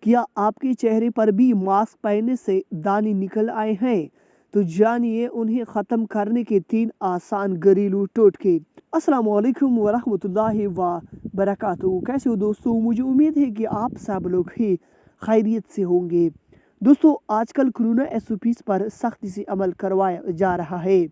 क्या आपके चेहरे पर भी मास्क पहनने से दाने निकल आए हैं? तो जानिए उन्हें ख़त्म करने के 3 आसान घरेलू टोटके। अस्सलाम वालेकुम वरहमतुल्लाहि व बरकातहू। कैसे हो दोस्तों? मुझे उम्मीद है कि आप सब लोग ही खैरियत से होंगे। दोस्तों, आजकल कोरोना SOPs पर सख्ती से अमल करवाया जा रहा है।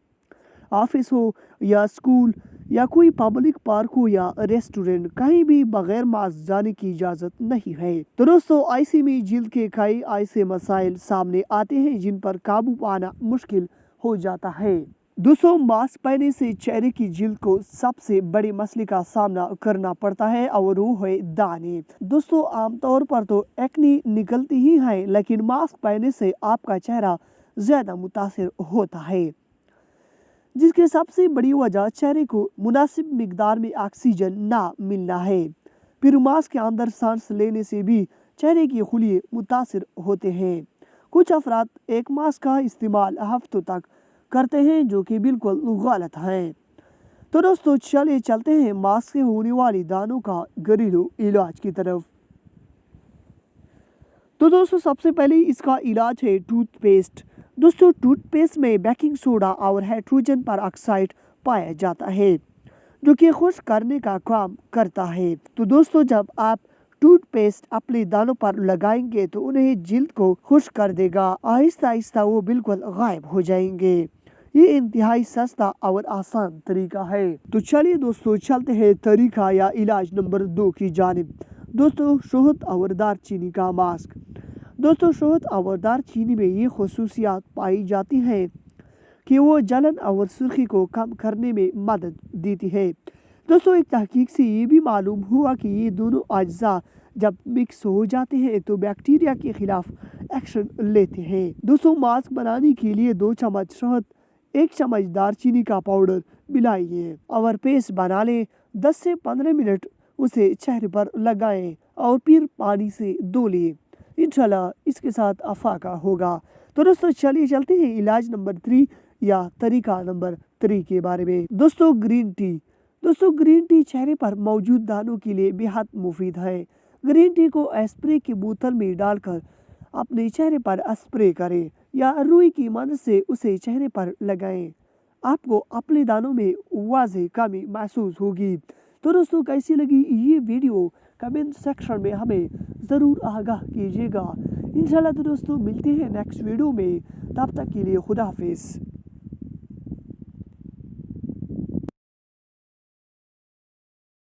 ऑफिस हो या स्कूल या कोई पब्लिक पार्क हो या रेस्टोरेंट, कहीं भी बगैर मास्क जाने की इजाज़त नहीं है। तो दोस्तों, ऐसे में जल्द के कई ऐसे मसाइल सामने आते हैं जिन पर काबू पाना मुश्किल हो जाता है। दोस्तों, मास्क पहनने से चेहरे की जल्द को सबसे बड़े मसले का सामना करना पड़ता है और वो है दाने। दोस्तों, आमतौर पर तो एक्ने निकलती ही है, लेकिन मास्क पहनने से आपका चेहरा ज़्यादा मुतासिर होता है, जिसकी सबसे बड़ी वजह चेहरे को मुनासिब मिकदार में ऑक्सीजन ना मिलना है। फिर मास्क के अंदर सांस लेने से भी चेहरे की खुलिये मुतासिर होते हैं। कुछ अफराद एक मास्क का इस्तेमाल हफ्तों तक करते हैं, जो कि बिल्कुल गलत है। तो दोस्तों, चलिए चलते हैं मास्क से होने वाली दानों का घरेलू इलाज की तरफ। तो दोस्तों, सबसे पहले इसका इलाज है टूथपेस्ट। दोस्तों, टूथपेस्ट में बेकिंग सोडा और हाइड्रोजन परऑक्साइड पाया जाता है, जो कि खुश्क करने का काम करता है। तो दोस्तों, जब आप टूथपेस्ट अपने दानों पर लगाएंगे तो उन्हें जिल्द को खुश्क कर देगा। आहिस्ता आहिस्ता वो बिल्कुल गायब हो जाएंगे। ये इंतहाई सस्ता और आसान तरीका है। तो चलिए दोस्तों, चलते हैं तरीका या इलाज नंबर 2 की जानिब। दोस्तों, शहद और दालचीनी का मास्क। दोस्तों, शहद और दालचीनी में ये खसूसियात पाई जाती हैं कि वो जलन और सुर्खी को कम करने में मदद देती है। दोस्तों, एक तहकीक से ये भी मालूम हुआ कि ये दोनों अज्जा जब मिक्स हो जाते हैं तो बैक्टीरिया के खिलाफ एक्शन लेते हैं। दोस्तों, मास्क बनाने के लिए 2 चम्मच शहद, 1 चम्मच दालचीनी का पाउडर मिलाइए और पेस्ट बना लें। 10 से 15 मिनट उसे चेहरे पर लगाएं और फिर पानी से धो लें। इंशाल्लाह इसके साथ अफाका होगा। तो दोस्तों, चलिए चलते हैं इलाज नंबर 3 या तरीका नंबर 3 के बारे में। दोस्तों, ग्रीन टी। दोस्तों, ग्रीन टी चेहरे पर मौजूद दानों के लिए बेहद मुफीद है। ग्रीन टी को स्प्रे की बोतल में डालकर अपने चेहरे पर स्प्रे करें या रुई की मदद से उसे चेहरे पर लगाएं। आपको अपने दानों में वाज़ेह कमी महसूस होगी। तो दोस्तों, कैसी लगी ये वीडियो कमेंट सेक्शन में हमें ज़रूर आगाह कीजिएगा। इंशाल्लाह तो दोस्तों, मिलते हैं नेक्स्ट वीडियो में। तब तक के लिए खुदा हाफिज़।